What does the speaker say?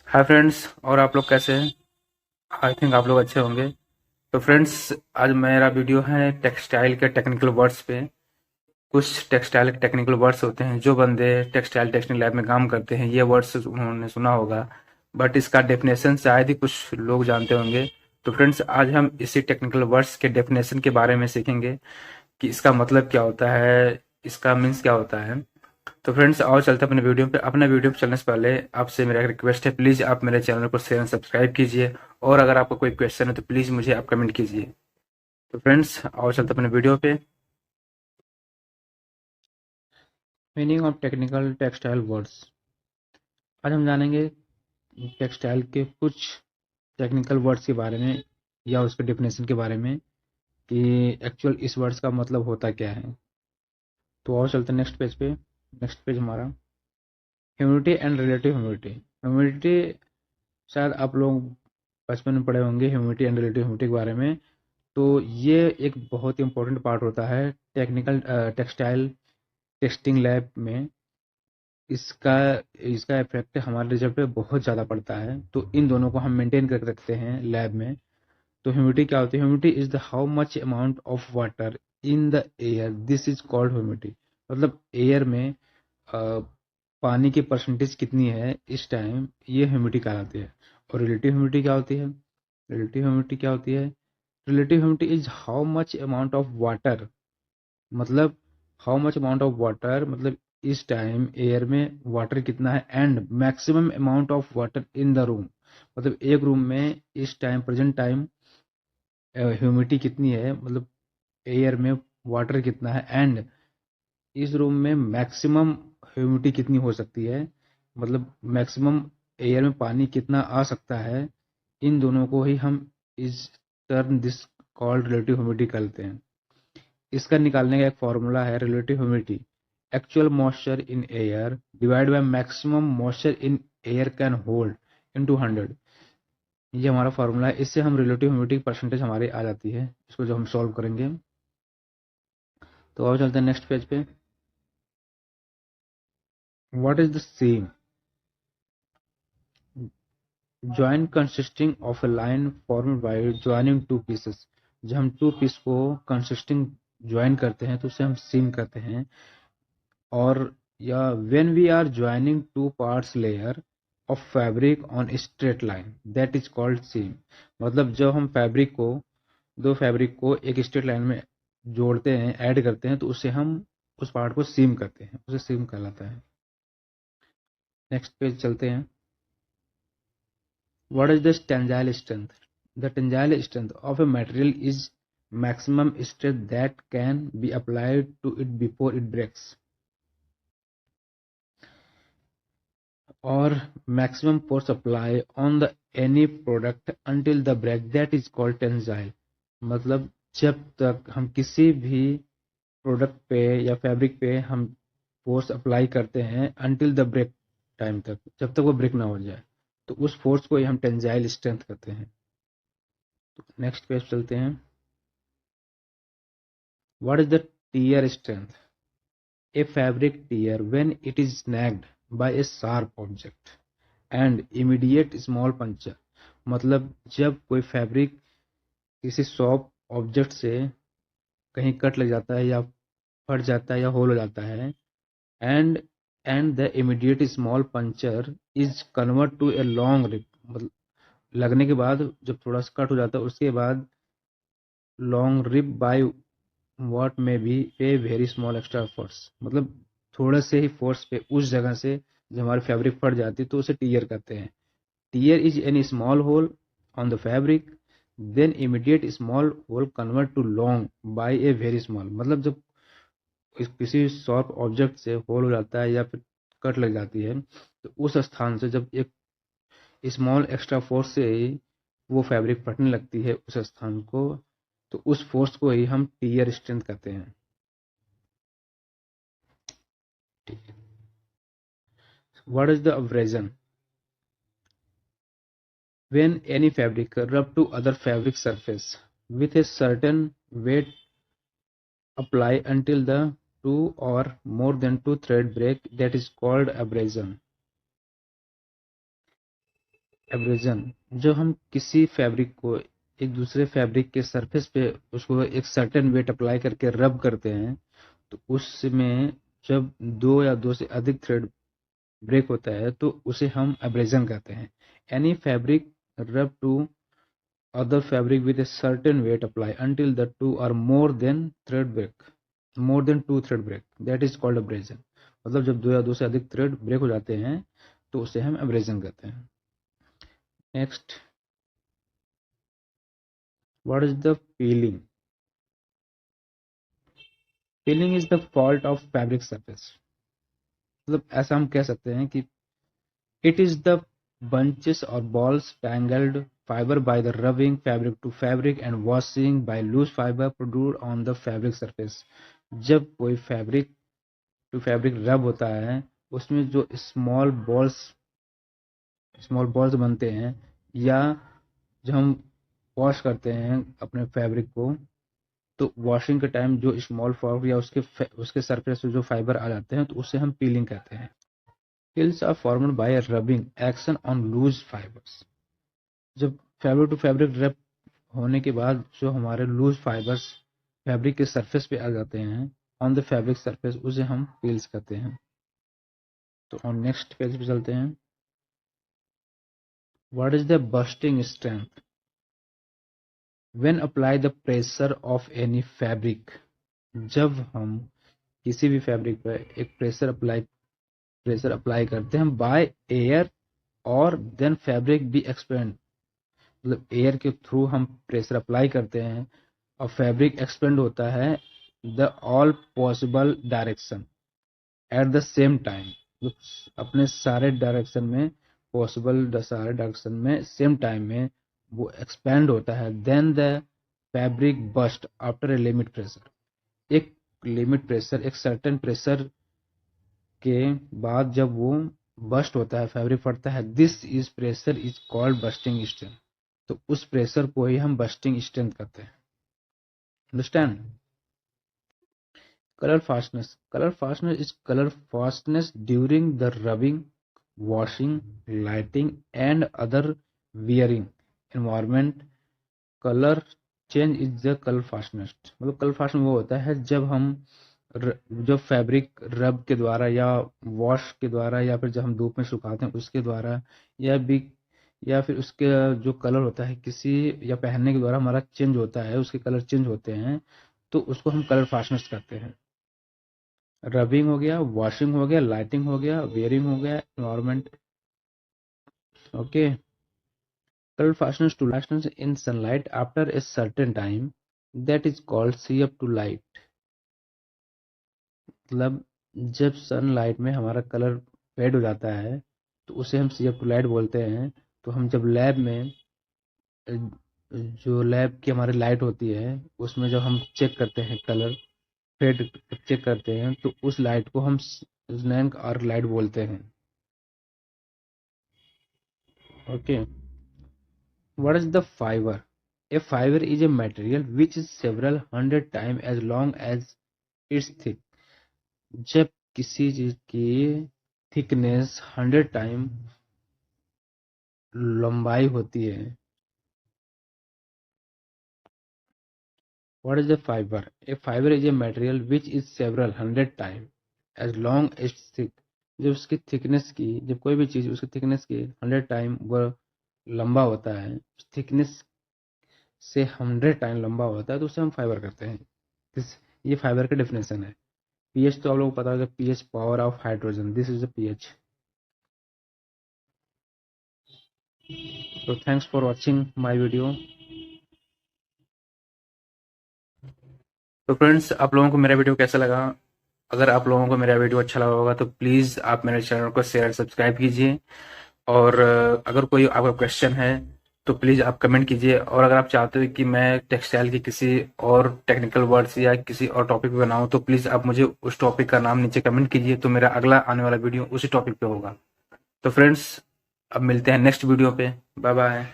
Hi friends. और आप लोग कैसे हैं? आई थिंक आप लोग अच्छे होंगे। तो फ्रेंड्स, आज मेरा वीडियो है टेक्सटाइल के टेक्निकल वर्ड्स पे। कुछ टेक्सटाइल के टेक्निकल वर्ड्स होते हैं, जो बंदे टेक्सटाइल टेक्सटाइल लैब में काम करते हैं ये वर्ड्स उन्होंने सुना होगा, बट इसका डेफिनेशन शायद ही कुछ लोग जानते होंगे। तो फ्रेंड्स, आज हम इसी टेक्निकल वर्ड्स के डेफिनेशन के बारे में सीखेंगे कि इसका मतलब क्या होता है, इसका मीन्स क्या होता है। तो फ्रेंड्स, और चलते हैं अपने वीडियो पे। अपने वीडियो पे चलने से पहले आपसे मेरा एक रिक्वेस्ट है, प्लीज़ आप मेरे चैनल को शेयर एंड सब्सक्राइब कीजिए। और अगर आपका कोई क्वेश्चन है तो प्लीज़ मुझे आप कमेंट कीजिए। तो फ्रेंड्स, और चलते हैं अपने वीडियो पे। Meaning of technical textile words. आज हम जानेंगे टेक्सटाइल के कुछ टेक्निकल वर्ड्स के बारे में या उसके डेफिनेशन के बारे में कि एक्चुअल इस वर्ड्स का मतलब होता क्या है। तो और चलते हैं नेक्स्ट पेज पे। नेक्स्ट पेज हमारा humidity and relative humidity. Humidity शायद आप लोग बचपन में पढ़े होंगे ह्यूमिडिटी एंड रिलेटिव ह्यूमिडिटी के बारे में। तो ये एक बहुत ही इंपॉर्टेंट पार्ट होता है टेक्निकल टेक्सटाइल टेस्टिंग लैब में। इसका इसका इफेक्ट हमारे रिजल्ट पे बहुत ज़्यादा पड़ता है, तो इन दोनों को हम मेंटेन करके रखते हैं लैब में। तो ह्यूमिडिटी क्या होती है? Humidity is the how much amount of water in the air, this is called humidity. मतलब एयर में पानी की परसेंटेज कितनी है इस टाइम, ये ह्यूमिडिटी कहलाती है। और रिलेटिव ह्यूमिडिटी क्या होती है? रिलेटिव ह्यूमिडिटी क्या होती है? Relative humidity is how much amount of water, मतलब how much amount of water, मतलब इस टाइम एयर में वाटर कितना है, and maximum amount of water in the room, मतलब एक रूम में इस टाइम प्रेजेंट टाइम ह्यूमिडिटी कितनी है, मतलब एयर में वाटर कितना है, एंड इस रूम में मैक्सिमम ह्यूमिडिटी कितनी हो सकती है, मतलब मैक्सिमम एयर में पानी कितना आ सकता है। इन दोनों को ही हम इस term this called relative humidity कहते हैं। इसका निकालने का एक फॉर्मूला है relative humidity, actual moisture in air divide by maximum moisture in air can hold into 100। ये हमारा फॉर्मूला है, इससे हम रिलेटिव ह्यूमिडिटी परसेंटेज हमारी आ जाती है, इसको जो हम सॉल्व करेंगे। तो अब चलते हैं नेक्स्ट पेज पे। What is the same? Join consisting of a line formed by joining two pieces. जब हम टू पीस को कंसिस्टिंग ज्वाइन करते हैं तो उसे हम सीम कहते हैं। और या when we are joining two parts layer of fabric on straight line that is called seam. मतलब जब हम फैब्रिक को, दो फैब्रिक को एक स्ट्रेट लाइन में जोड़ते हैं, ऐड करते हैं, तो उसे हम उस पार्ट को सीम करते हैं, उसे सीम कहलाता है। नेक्स्ट पेज चलते हैं। What is the tensile strength? The tensile strength of a material is maximum strength that can be applied to it before it breaks, or maximum force apply on the any product until the break, that is called tensile। मतलब जब तक हम किसी भी product पे या fabric पे हम फोर्स अप्लाई करते हैं अंटिल द ब्रेक टाइम तक, जब तक वो ब्रेक ना हो जाए, तो उस फोर्स को ही हम टेंजाइल स्ट्रेंथ कहते हैं। नेक्स्ट पेज चलते हैं। What is the tear strength? A fabric tear when it is snagged by a sharp object and immediate small puncture। मतलब जब कोई फैब्रिक किसी शॉर्प ऑब्जेक्ट से कहीं कट लग जाता है या फट जाता है या होल हो जाता है, and and the immediate small puncture is convert to a long rip. मतलब लगने के बाद जब थोड़ा सा कट हो जाता है उसके बाद long rip by what may be a very small extra force, मतलब थोड़े से ही फोर्स पे उस जगह से जब हमारी फैब्रिक फट जाती है तो उसे टीयर कहते हैं। Tear is an small hole on the fabric then immediate small hole convert to long by a very small. मतलब जब किसी शॉर्प ऑब्जेक्ट से होल हो जाता है या फिर कट लग जाती है, तो उस स्थान से जब एक स्मॉल एक्स्ट्रा फोर्स से ही वो फैब्रिक फटने लगती है उस स्थान को, तो उस फोर्स को ही हम टीयर स्ट्रेंथ कहते हैं। What is the abrasion? When any fabric rub to other fabric surface with a certain weight apply until the two or more than two thread break, that is called abrasion। Abrasion, जब हम किसी fabric को एक दूसरे fabric के surface पे उसको एक सर्टेन वेट अप्लाई करके रब करते हैं, तो उसमें जब दो या दो से अधिक थ्रेड ब्रेक होता है तो उसे हम एब्रेजन कहते हैं। एनी फैब्रिक रब to other fabric with a certain weight apply until the two are more than two thread break, that is called abrasion। मतलब जब दो या दो से अधिक थ्रेड ब्रेक हो जाते हैं तो उसे हम एब्रेजन कहते हैं। Next, what is the piling? Piling is the fault of fabric surface. मतलब ऐसा हम कह सकते हैं कि it is the bunches or balls tangled fiber by the rubbing fabric to fabric and washing by loose fiber produced on the fabric surface। जब कोई fabric to fabric रब होता है उसमें जो स्मॉल बॉल्स बनते हैं, या जब हम वॉश करते हैं अपने फैब्रिक को तो वॉशिंग के टाइम जो स्मॉल फॉर्क या उसके सरफेस पे जो फाइबर आ जाते हैं तो उसे हम पीलिंग कहते हैं। Peels are formed by a rubbing action on loose fibers। जब फैब्रिक टू फैब्रिक रब होने के बाद जो हमारे लूज फाइबर्स फैब्रिक के सरफेस पे आ जाते हैं ऑन द फैब्रिक सरफेस, उसे हम पील्स कहते हैं। तो ऑन नेक्स्ट पेज पे चलते हैं। What is the bursting strength? When apply the pressure of any fabric, जब हम किसी भी फैब्रिक पर एक प्रेशर अप्लाई करते हैं बाय एयर और देन फैब्रिक बी एक्सपेंड, मतलब एयर के थ्रू हम प्रेशर अप्लाई करते हैं और फैब्रिक एक्सपेंड होता है the all possible direction at the same time, अपने सारे डायरेक्शन में सेम टाइम में वो एक्सपेंड होता है। Then the fabric burst after a limit pressure, एक लिमिट प्रेशर, एक सर्टेन प्रेशर के बाद जब वो बस्ट होता है, फैब्रिक फटता है, this is pressure is called bursting strength. तो उस प्रेशर को ही हम बस्टिंग स्ट्रेंथ कहते हैं। Understand? Colour fastness is colour fastness during the rubbing, washing, lighting and other wearing environment. Colour change is the colour fastness, मतलब colour fastness वो होता है जब हम जो फैब्रिक रब के द्वारा या वॉश के द्वारा या फिर जब हम धूप में सुखाते हैं उसके द्वारा या फिर उसके जो कलर होता है किसी या पहनने के द्वारा हमारा चेंज होता है, उसके कलर चेंज होते हैं, तो उसको हम कलर फास्टनेस कहते हैं। रबिंग हो गया, वॉशिंग हो गया, लाइटिंग हो गया, वेयरिंग हो गया, environment. Okay, colour fastness to fastness in sunlight after a certain time, that is called see up to light. मतलब जब सनलाइट में हमारा कलर फेड हो जाता है तो उसे हम सी अप टू लाइट बोलते हैं। तो हम जब लैब में जो लैब की हमारी लाइट होती है उसमें जब हम चेक करते हैं कलर फेड चेक करते हैं तो उस लाइट को हम स्नैक आर्क लाइट बोलते हैं। Okay, what is the fibre? A fibre is a material which is several 100 time as long as it's thick. जब किसी चीज की थिकनेस 100 टाइम लंबाई होती है। What is a fiber? A fiber is a material which is several 100 times as long as thick। जब उसकी thickness की, जब कोई भी चीज उसकी थिकनेस की 100 टाइम वो लंबा होता है, थिकनेस से 100 टाइम लंबा होता है तो उसे हम फाइबर करते हैं। ये फाइबर का डेफिनेशन है। पीएच तो आप लोगों को पता होगा, pH power of hydrogen, this is the pH. तो thanks for watching my video. तो फ्रेंड्स, आप लोगों को मेरा वीडियो कैसा लगा? अगर आप लोगों को मेरा वीडियो अच्छा लगा होगा तो प्लीज़ आप मेरे चैनल को शेयर सब्सक्राइब कीजिए, और अगर कोई आपका क्वेश्चन है तो प्लीज़ आप कमेंट कीजिए। और अगर आप चाहते हो कि मैं टेक्सटाइल की किसी और टेक्निकल वर्ड्स या किसी और टॉपिक पे बनाऊं तो प्लीज़ आप मुझे उस टॉपिक का नाम नीचे कमेंट कीजिए, तो मेरा अगला आने वाला वीडियो उसी टॉपिक पे होगा। तो फ्रेंड्स, अब मिलते हैं नेक्स्ट वीडियो पे। Bye bye.